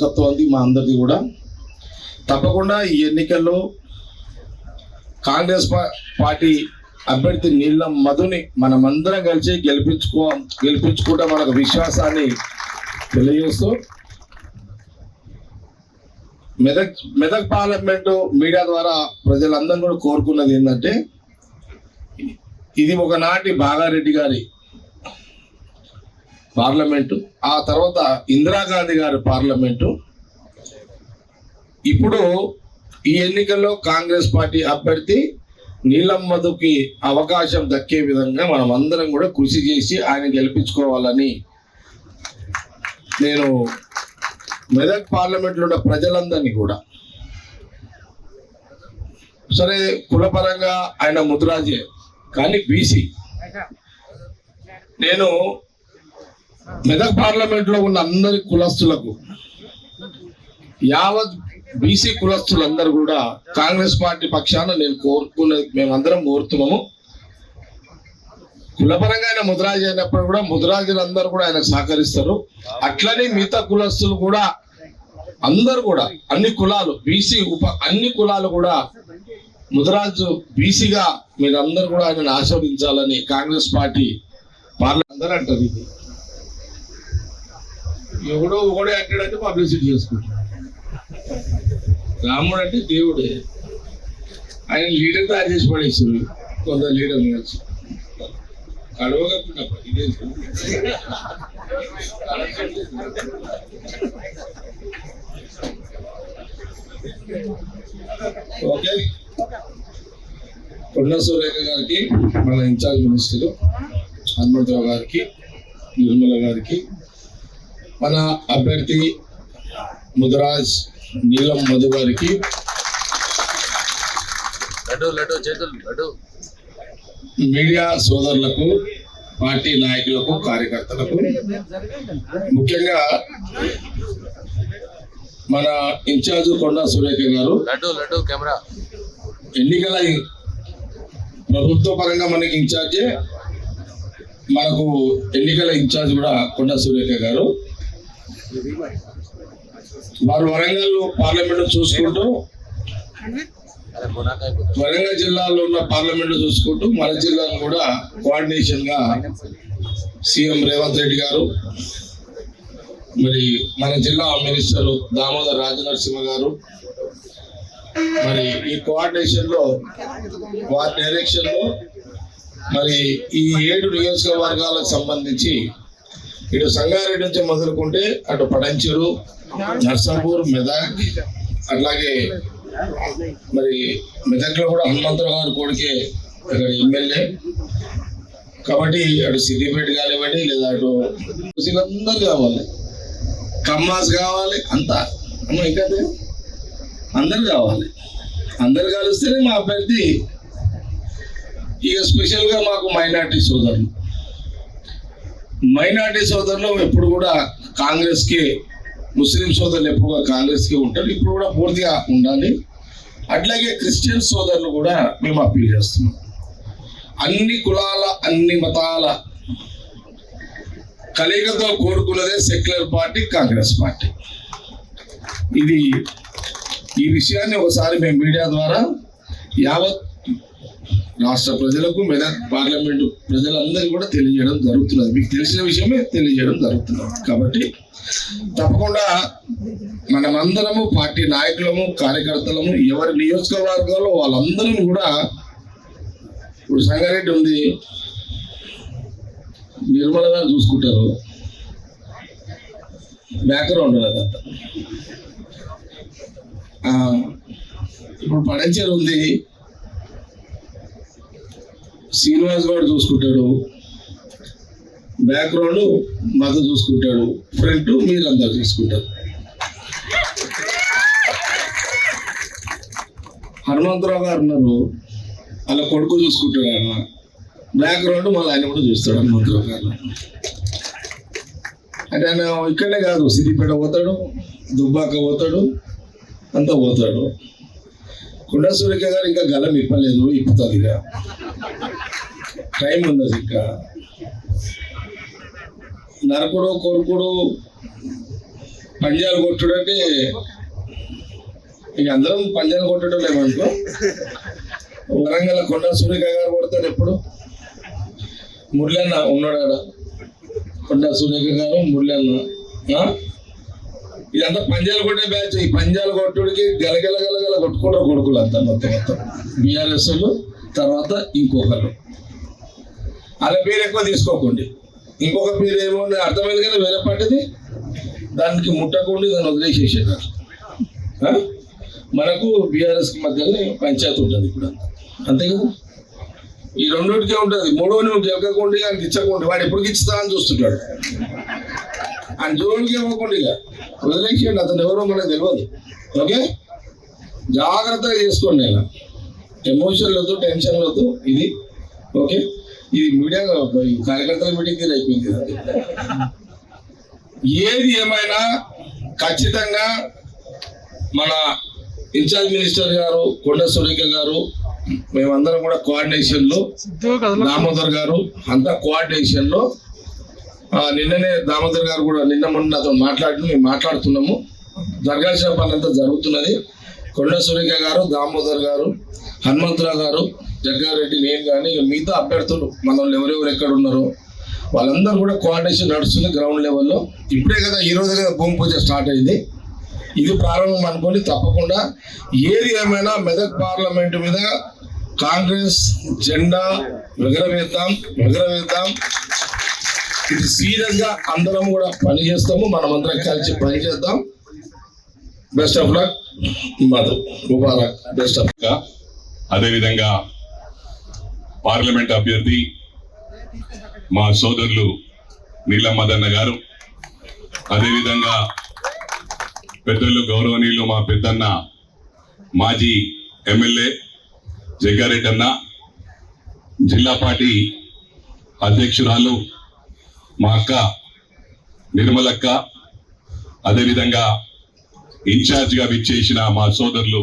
నాయకత్వం ఉంది మా అందరిది కూడా. తప్పకుండా ఈ ఎన్నికల్లో కాంగ్రెస్ పార్టీ అభ్యర్థి నీలం మధుని మనమందరం కలిసి గెలిపించుకుంటే మనకు విశ్వాసాన్ని తెలియజేస్తూ మెదక్ పార్లమెంటు మీడియా ద్వారా ప్రజలందరూ కూడా కోరుకున్నది ఏంటంటే, ఇది ఒకనాటి బాగారెడ్డి గారి పార్లమెంటు, ఆ తర్వాత ఇందిరాగాంధీ గారి పార్లమెంటు. ఇప్పుడు ఈ ఎన్నికల్లో కాంగ్రెస్ పార్టీ అభ్యర్థి నీలం మధుకి అవకాశం దక్కే విధంగా మనం అందరం కూడా కృషి చేసి ఆయన గెలిపించుకోవాలని నేను మెదక్ పార్లమెంట్లో ఉన్న ప్రజలందరినీ కూడా, సరే కులపరంగా ఆయన ముద్రాజే కానీ బీసీ, నేను మెదక్ పార్లమెంట్లో ఉన్న అందరి కులస్తులకు, యావత్ బీసీ కులస్తులందరూ కూడా కాంగ్రెస్ పార్టీ పక్షాన నేను మేమందరం కోరుతున్నాము. కులపరంగా ఆయన ముద్రాజు అయినప్పుడు కూడా ముద్రాజులందరూ కూడా ఆయనకు సహకరిస్తారు. అట్లనే మిగతా కులస్తులు కూడా అందరూ కూడా అన్ని కులాలు బీసీ అన్ని కులాలు కూడా ముద్రాజు బీసీగా మీరందరూ కూడా ఆయనను ఆశీర్వదించాలని కాంగ్రెస్ పార్టీ పార్లమెంట్ అంటారు. ఇది ఎవడో ఒకడే అంటాడంటే పబ్లిసిటీ చేసుకుంటారు. రాముడు అంటే దేవుడే, ఆయన లీడర్ తయారు చేసి పడేసారు కొందరు లీడర్ కలిసి కడవగా ఇదే. ఓకే, కొండ సురేఖ గారికి, మన ఇన్ఛార్జ్ మినిస్టర్ హనుమంతరావు గారికి, నిర్మల గారికి, మన అభ్యర్థి ముదిరాజ్ నీలం మధు గారికి, మీడియా సోదరులకు, పార్టీ నాయకులకు, కార్యకర్తలకు, ముఖ్యంగా మన ఇన్ఛార్జ్ కొండా సురేఖ గారు, ఎన్నికల ప్రభుత్వ పరంగా మనకి ఇన్ఛార్జే, మనకు ఎన్నికల ఇన్ఛార్జ్ కూడా కొండా సురేఖ గారు. వారు వరంగల్ పార్లమెంట్ చూసుకుంటూ, వరంగల్ జిల్లాలో ఉన్న పార్లమెంట్ చూసుకుంటూ మన జిల్లాను కూడా కోఆర్డినేషన్ గా సీఎం రేవంత్ రెడ్డి గారు, మరి మన జిల్లా మినిస్టర్ దామోదర్ రాజనరసింహ గారు, మరి ఈ కోఆర్డినేషన్ లో వారి డైరెక్షన్ లో మరి ఈ 7 నియోజకవర్గాలకు సంబంధించి ఇటు సంగారెడ్డి నుంచి మొదలుకుంటే అటు పడంచెరు, నర్సాపూర్, మెదక్, అట్లాగే మరి మెదక్లో కూడా హనుమంతరావు గారు కొడుకే ఇక్కడ ఎమ్మెల్యే కాబట్టి అటు సిద్దిపేట కానివ్వండి లేదా అటు అందరు కావాలి, కమ్మాస్ కావాలి, అంతా ఇంకా అందరు కావాలి. అందరు కలిస్తేనే మా అభ్యర్థి. ఇక స్పెషల్గా మాకు మైనార్టీ సోదరులు ఎప్పుడు కూడా కాంగ్రెస్కి, ముస్లిం సోదరులు ఎప్పుడుగా కాంగ్రెస్కి ఉంటారు, ఇప్పుడు కూడా పూర్తిగా ఉండాలి. అట్లాగే క్రిస్టియన్ సోదరులు కూడా మేము అప్పీల్ చేస్తున్నాం. అన్ని కులాల, అన్ని మతాల కలయికతో కోరుకున్నదే సెక్యులర్ పార్టీ కాంగ్రెస్ పార్టీ. ఈ విషయాన్ని ఒకసారి మేము మీడియా ద్వారా యావత్ రాష్ట్ర ప్రజలకు, మెదక్ పార్లమెంటు ప్రజలందరికీ కూడా తెలియజేయడం జరుగుతున్నది. మీకు తెలిసిన విషయమే తెలియజేయడం జరుగుతున్నది. కాబట్టి తప్పకుండా మనమందరము పార్టీ నాయకులము, కార్యకర్తలము, ఎవరి నియోజకవర్గాల్లో వాళ్ళందరం కూడా, ఇప్పుడు సంగారెడ్డి ఉంది, నిర్మల గారు చూసుకుంటారు, బ్యాక్గ్రౌండ్ అదంతా. ఇప్పుడు పడంచెరు ఉంది, శ్రీనివాస్ గౌడ్ చూసుకుంటాడు, బ్యాక్గ్రౌండ్ మధు చూసుకుంటాడు, ఫ్రంట్ మీరందరూ చూసుకుంటారు. హనుమంతరావు గారు ఉన్నారు, అలా కొడుకు చూసుకుంటాడు, ఆయన బ్యాక్గ్రౌండ్ మళ్ళీ ఆయన కూడా చూస్తాడు హనుమంతరావు గారు. అంటే ఆయన ఇక్కడనే కాదు, సిద్దిపేట పోతాడు, దుబ్బాక పోతాడు, అంతా పోతాడు. కొండా సురేఖ గారు ఇంకా గలం ఇప్పలేదు, ఇప్పుతుంది, ఇక టైం ఉన్నది. ఇంకా నరకుడు కొడుకుడు పంజాలు కొట్టుడు అంటే ఇక అందరం పంజాలు కొట్టడం లేమనుకో. వరంగల్ కొండ సూర్యక గారు కొడతాడు ఎప్పుడు. మురళన్న ఉన్నాడు ఆడ, కొండ సూర్యక గారు మురళన్న. ఇదంతా పంజాలు కొట్టే బ్యాచ్. ఈ పంజాలు కొట్టుడికి గలగల గలగల కొట్టుకుంటారు కొడుకులు అంతా మొత్తం బీఆర్ఎస్ తర్వాత ఇంకొకరు. అలా పేరు ఎక్కువ తీసుకోకండి. ఇంకొక పేరు ఏమో అర్థమైంది కదా, వేరే పార్టీది, దానికి ముట్టకుండా దాన్ని వదిలేసేసారు. మనకు బీఆర్ఎస్కి మధ్యలో పంచాయతీ ఉంటుంది ఇప్పుడు, అంతే కదా. ఈ రెండోటికే ఉంటుంది. మూడో నువ్వు గెలకకుండా ఆయనకి ఇచ్చకుండా వాడు ఎప్పుడు ఇచ్చుతా అని చూస్తుంటాడు. ఆయన జోడికి ఇవ్వకుండా ఇక వదిలేసేయండి. అతను ఎవరో మనకు తెలియదు. ఓకే, జాగ్రత్తగా చేసుకోండి. నేను ఎమోషన్లతో టెన్షన్లతో ఇది ఓకే. ఇది మీడియా కార్యకర్తల మీటింగ్ అయిపోయింది కదా. ఏది ఏమైనా ఖచ్చితంగా మన ఇన్ఛార్జ్ మినిస్టర్ గారు కొండ సురేఖ గారు మేమందరం కూడా కోఆర్డినేషన్లో, దామోదర్ గారు అంతా కోఆర్డినేషన్లో. నిన్ననే దామోదర్ గారు కూడా నిన్న మొన్న నాతో మేము మాట్లాడుతున్నాము. జరగాల్సిన పని అంతా జరుగుతున్నది. కొండ సురేఖ గారు, దామోదర్ గారు, హనుమంతరావు గారు, జగ్గారెడ్డి, నేను కానీ మిగతా అభ్యర్థులు మన వాళ్ళు ఎవరెవరు ఎక్కడ ఉన్నారో వాళ్ళందరూ కూడా కోఆర్డినేషన్ నడుస్తుంది గ్రౌండ్ లెవెల్లో. ఇప్పుడే కదా, ఈ రోజు కదా భూమి పూజ స్టార్ట్ అయింది. ఇది ప్రారంభం అనుకోండి. తప్పకుండా ఏది ఏమైనా మెదక్ పార్లమెంటు మీద కాంగ్రెస్ జెండా ఎగరవేద్దాం. ఇది సీరియస్ గా అందరం కూడా పనిచేస్తాము. మనమందరం కలిసి పనిచేద్దాం. Best of luck. Madhu Mubarak. Best of luck. అదేవిధంగా పార్లమెంట్ అభ్యర్థి మా సోదరులు నీలం మదన్న గారు, అదేవిధంగా పెద్దలు గౌరవనీయులు మా పెద్దన్న మాజీ ఎమ్మెల్యే జగ్గారెడ్డి అన్న, జిల్లా పార్టీ అధ్యక్షురాలు మా అక్క నిర్మలక్క, అదేవిధంగా ఇన్ఛార్జిగా విచ్చేసిన మా సోదరులు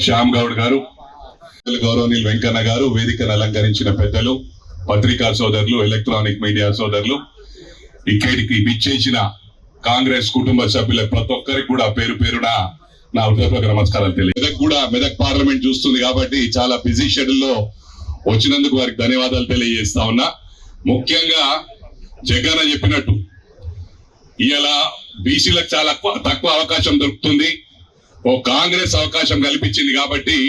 శ్యామ్ గౌడ్ గారు, గౌరవనీయులు వెంకన్న గారు, వేదికను అలంకరించిన పెద్దలు, పత్రికా సోదరులు, ఎలక్ట్రానిక్ మీడియా సోదరులు, ఇక్కడికి విచ్చేసిన కాంగ్రెస్ కుటుంబ సభ్యుల ప్రతి ఒక్కరికి కూడా పేరు పేరున నా హృదయపూర్వక నమస్కారాలు తెలియదు. మెదక్ పార్లమెంట్ చూస్తుంది కాబట్టి చాలా బిజీ షెడ్యూల్ లో వచ్చినందుకు వారికి ధన్యవాదాలు తెలియజేస్తా ఉన్నా. ముఖ్యంగా జగన్ చెప్పినట్టు ఇలా బీసీలకు చాలా తక్కువ అవకాశం దొరుకుతుంది. ఓ కాంగ్రెస్ అవకాశం కల్పించింది కాబట్టి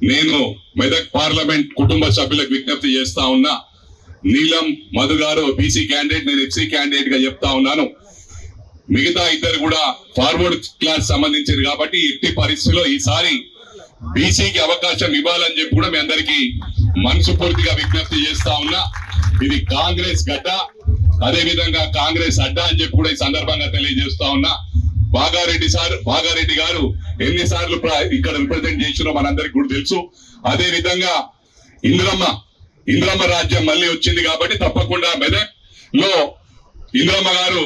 నేను మెదక్ పార్లమెంట్ కుటుంబ సభ్యులకు విజ్ఞప్తి చేస్తా ఉన్నా. నీలం మధు గారు బీసీ క్యాండిడేట్, నేను ఎఫ్సీ క్యాండిడేట్ గా చెప్తా ఉన్నాను. మిగతా ఇద్దరు కూడా ఫార్వర్డ్ క్లాస్ సంబంధించింది కాబట్టి ఎట్టి పరిస్థితిలో ఈసారి బీసీకి అవకాశం ఇవ్వాలని చెప్పి కూడా మీ అందరికీ మనస్ఫూర్తిగా విజ్ఞప్తి చేస్తా ఉన్నా. ఇది కాంగ్రెస్ గడ్డ, అదే విధంగా కాంగ్రెస్ అడ్డా అని చెప్పి కూడా ఈ సందర్భంగా తెలియజేస్తా ఉన్నా. బాగారెడ్డి గారు ఎన్నిసార్లు ఇక్కడ రిప్రజెంట్ చేసినో మనందరికి కూడా తెలుసు. అదే విధంగా ఇంద్రమ్మ రాజ్యం మళ్ళీ వచ్చింది కాబట్టి తప్పకుండా మెదక్ లో ఇంద్రమ్మ గారు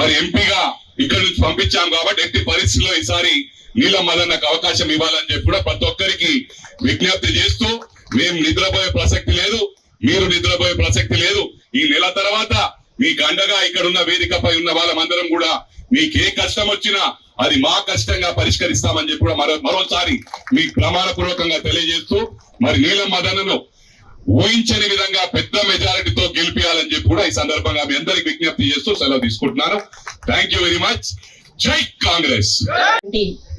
మరి ఎంపీగా ఇక్కడ నుంచి పంపించాం కాబట్టి ఎట్టి పరిస్థితుల్లో ఈసారి నీలం మదన్నకు అవకాశం ఇవ్వాలని చెప్పి కూడా ప్రతి ఒక్కరికి విజ్ఞప్తి చేస్తూ, మేము నిద్రపోయే ప్రసక్తి లేదు, మీరు నిద్రపోయే ప్రసక్తి లేదు. ఈ నెల తర్వాత మీకు అండగా ఇక్కడ ఉన్న వేదికపై ఉన్న వాళ్ళమందరం కూడా మీకు ఏ కష్టం వచ్చినా అది మా కష్టంగా పరిష్కరిస్తామని చెప్పి కూడా మరోసారి మీకు ప్రమాణపూర్వకంగా తెలియజేస్తూ, మరి నీలం మదన్నను ఊహించని విధంగా పెద్ద మెజారిటీతో గెలిపియాలని చెప్పి కూడా ఈ సందర్భంగా మీ అందరికి విజ్ఞప్తి చేస్తూ సెలవు తీసుకుంటున్నాను. Thank you very much. జై కాంగ్రెస్.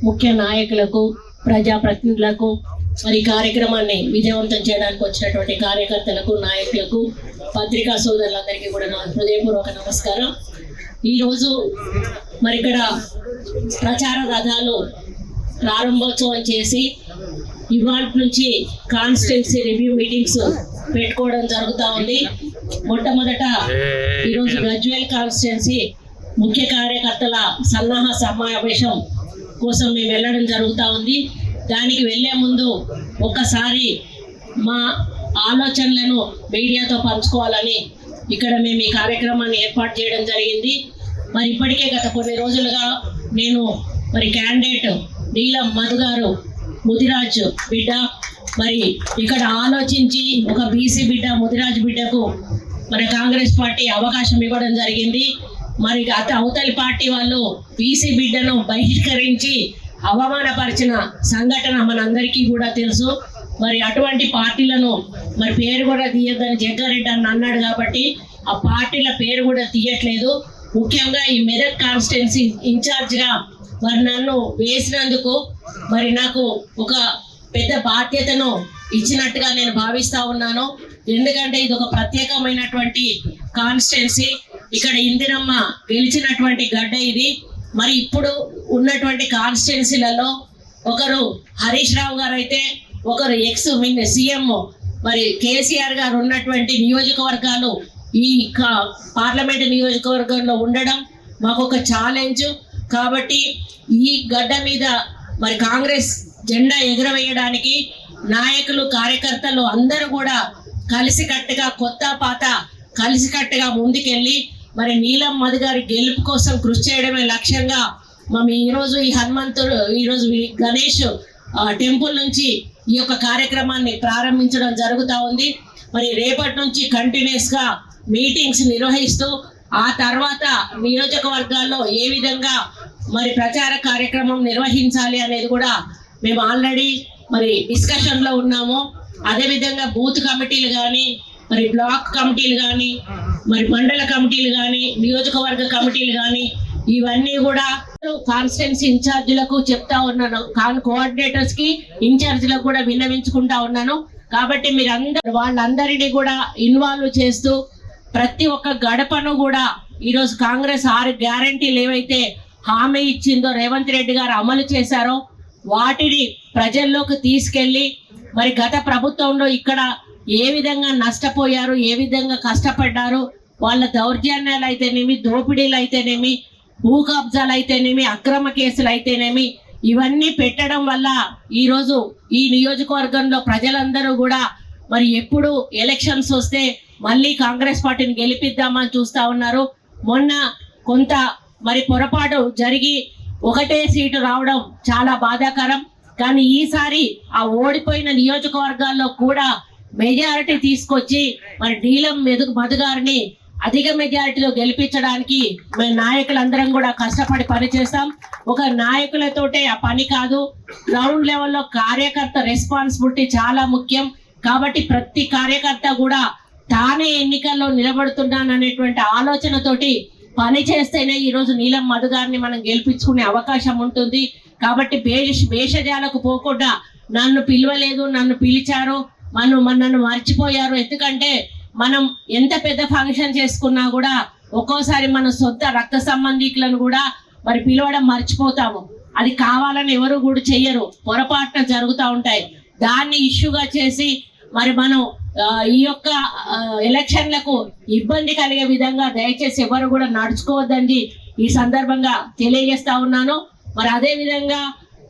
ముఖ్య నాయకులకు, ప్రజాప్రతినిధులకు, మరి కార్యక్రమాన్ని విజయవంతం చేయడానికి వచ్చినటువంటి కార్యకర్తలకు, నాయకులకు, పత్రికా సోదరులందరికీ కూడా నా హృదయపూర్వక నమస్కారం. ఈరోజు మరి ఇక్కడ ప్రచార రథాలు ప్రారంభోత్సవం చేసి ఇవాళ నుంచి కాన్స్టిట్యున్సీ రివ్యూ మీటింగ్స్ పెట్టుకోవడం జరుగుతూ ఉంది. మొట్టమొదట ఈరోజు గజ్వేల్ కాన్స్టిట్యున్సీ ముఖ్య కార్యకర్తల సన్నాహ సమావేశం కోసం మేము వెళ్ళడం జరుగుతూ ఉంది. దానికి వెళ్ళే ముందు ఒక్కసారి మా ఆలోచనలను మీడియాతో పంచుకోవాలని ఇక్కడ మేము ఈ కార్యక్రమాన్ని ఏర్పాటు చేయడం జరిగింది. మరి ఇప్పటికే గత కొన్ని రోజులుగా నేను మరి క్యాండిడేట్ నీలం మధు గారు ముదిరాజ్ బిడ్డ, మరి ఇక్కడ ఆలోచించి ఒక బీసీ బిడ్డ, ముదిరాజ్ బిడ్డకు మన కాంగ్రెస్ పార్టీ అవకాశం ఇవ్వడం జరిగింది. మరి అవతలి పార్టీ వాళ్ళు బీసీ బిడ్డను బహిష్కరించి అవమానపరిచిన సంఘటన మనందరికీ కూడా తెలుసు. మరి అటువంటి పార్టీలను మరి పేరు కూడా తీయద్దని జగ్గారెడ్డి అన్నాడు కాబట్టి ఆ పార్టీల పేరు కూడా తీయట్లేదు. ముఖ్యంగా ఈ మెదక్ కాన్స్టిట్యున్సీ ఇన్ఛార్జ్గా మరి నన్ను వేసినందుకు మరి నాకు ఒక పెద్ద బాధ్యతను ఇచ్చినట్టుగా నేను భావిస్తా ఉన్నాను. ఎందుకంటే ఇది ఒక ప్రత్యేకమైనటువంటి కాన్స్టిట్యున్సీ. ఇక్కడ ఇందిరమ్మ గెలిచినటువంటి గడ్డ ఇది. మరి ఇప్పుడు ఉన్నటువంటి కాన్స్టిట్యున్సీలలో ఒకరు హరీష్ రావు గారు అయితే, ఒకరు ఎక్స్ సీఎం మరి కేసీఆర్ గారు ఉన్నటువంటి నియోజకవర్గాలు ఈ పార్లమెంటు నియోజకవర్గంలో ఉండడం మాకు ఒక ఛాలెంజ్. కాబట్టి ఈ గడ్డ మీద మరి కాంగ్రెస్ జెండా ఎగురవేయడానికి నాయకులు కార్యకర్తలు అందరూ కూడా కలిసికట్టుగా కొత్త పాత కలిసికట్టుగా ముందుకెళ్ళి మరి నీలం మధు గారి గెలుపు కోసం కృషి చేయడమే లక్ష్యంగా మేము ఈరోజు ఈ హనుమంతుడు ఈరోజు గణేష్ టెంపుల్ నుంచి ఈ యొక్క కార్యక్రమాన్ని ప్రారంభించడం జరుగుతూ ఉంది. మరి రేపటి నుంచి కంటిన్యూస్గా మీటింగ్స్ నిర్వహిస్తూ ఆ తర్వాత నియోజకవర్గాల్లో ఏ విధంగా మరి ప్రచార కార్యక్రమం నిర్వహించాలి అనేది కూడా మేము ఆల్రెడీ మరి డిస్కషన్లో ఉన్నాము. అదేవిధంగా బూత్ కమిటీలు కానీ, మరి బ్లాక్ కమిటీలు కానీ, మరి మండల కమిటీలు కానీ, నియోజకవర్గ కమిటీలు కానీ ఇవన్నీ కూడా కాన్స్టిట్యున్సీ ఇన్ఛార్జీలకు చెప్తా ఉన్నాను. కోఆర్డినేటర్స్ కి ఇన్ఛార్జీలకు కూడా విన్నవించుకుంటా ఉన్నాను. కాబట్టి మీరందరూ వాళ్ళందరినీ కూడా ఇన్వాల్వ్ చేస్తూ ప్రతి ఒక్క గడపను కూడా ఈరోజు కాంగ్రెస్ 6 గ్యారంటీలు ఏవైతే హామీ ఇచ్చిందో రేవంత్ రెడ్డి గారు అమలు చేశారో వాటిని ప్రజల్లోకి తీసుకెళ్ళి మరి గత ప్రభుత్వంలో ఇక్కడ ఏ విధంగా నష్టపోయారు, ఏ విధంగా కష్టపడ్డారు, వాళ్ళ దౌర్జన్యాలు అయితేనేమి, దోపిడీలు అయితేనేమి, భూ కబ్జాలు అయితేనేమి, అక్రమ కేసులు అయితేనేమి ఇవన్నీ పెట్టడం వల్ల ఈరోజు ఈ నియోజకవర్గంలో ప్రజలందరూ కూడా మరి ఎప్పుడు ఎలక్షన్స్ వస్తే మళ్ళీ కాంగ్రెస్ పార్టీని గెలిపిద్దామని చూస్తూ ఉన్నారు. మొన్న కొంత మరి పొరపాటు జరిగి ఒకటే సీటు రావడం చాలా బాధాకరం. కానీ ఈసారి ఆ ఓడిపోయిన నియోజకవర్గాల్లో కూడా మెజారిటీ తీసుకొచ్చి మరి నీలం మధు గారిని అధిక మెజారిటీలో గెలిపించడానికి మేము నాయకులందరం కూడా కష్టపడి పనిచేస్తాం. ఒక నాయకులతోటే ఆ పని కాదు, గ్రౌండ్ లెవెల్లో కార్యకర్త రెస్పాన్సిబిలిటీ చాలా ముఖ్యం. కాబట్టి ప్రతి కార్యకర్త కూడా తానే ఎన్నికల్లో నిలబడుతున్నాననేటువంటి ఆలోచనతోటి పని చేస్తేనే ఈరోజు నీలం మధు గారిని మనం గెలిపించుకునే అవకాశం ఉంటుంది. కాబట్టి భేషజాలకు పోకుండా నన్ను పిలవలేదు, నన్ను పిలిచారు, నన్ను మర్చిపోయారు. ఎందుకంటే మనం ఎంత పెద్ద ఫంక్షన్ చేసుకున్నా కూడా ఒక్కోసారి మన సొంత రక్త సంబంధికులను కూడా మరి పిలవడం మర్చిపోతాము. అది కావాలని ఎవరు కూడా చెయ్యరు, పొరపాటున జరుగుతూ ఉంటాయి. దాన్ని ఇష్యూగా చేసి మరి మనం ఈ యొక్క ఎలక్షన్లకు ఇబ్బంది కలిగే విధంగా దయచేసి ఎవరు కూడా నడుచుకోవద్దని ఈ సందర్భంగా తెలియజేస్తా ఉన్నాను. మరి అదే విధంగా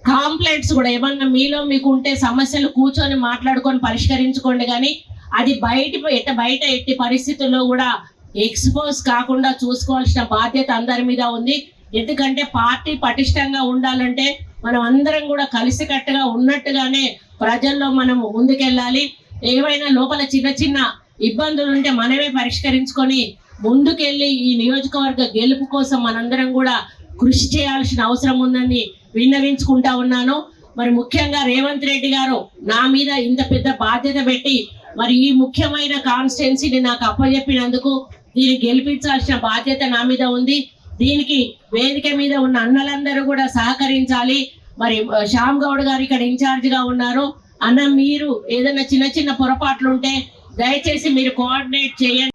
కాంప్లైంట్స్ కూడా ఏమన్నా మీలో మీకు ఉంటే సమస్యలు కూర్చొని మాట్లాడుకొని పరిష్కరించుకోండి. కానీ అది బయట ఎట్టి పరిస్థితుల్లో కూడా ఎక్స్పోజ్ కాకుండా చూసుకోవాల్సిన బాధ్యత అందరి మీద ఉంది. ఎందుకంటే పార్టీ పటిష్టంగా ఉండాలంటే మనం అందరం కూడా కలిసికట్టుగా ఉన్నట్టుగానే ప్రజల్లో మనం ముందుకెళ్ళాలి. ఏవైనా లోపల చిన్న చిన్న ఇబ్బందులు ఉంటే మనమే పరిష్కరించుకొని ముందుకెళ్ళి ఈ నియోజకవర్గ గెలుపు కోసం మనందరం కూడా కృషి చేయాల్సిన అవసరం ఉందని విన్నవించుకుంటా ఉన్నాను. మరి ముఖ్యంగా రేవంత్ రెడ్డి గారు నా మీద ఇంత పెద్ద బాధ్యత పెట్టి మరి ఈ ముఖ్యమైన కాన్స్టిట్యున్సీని నాకు అప్పచెప్పినందుకు దీన్ని గెలిపించాల్సిన బాధ్యత నా మీద ఉంది. దీనికి వేదిక మీద ఉన్న అన్నలందరూ కూడా సహకరించాలి. మరి శ్యామ్ గౌడ్ గారు ఇక్కడ ఇన్ఛార్జిగా ఉన్నారు. అన్న మీరు ఏదైనా చిన్న చిన్న పొరపాట్లు ఉంటే దయచేసి మీరు కోఆర్డినేట్ చేయండి.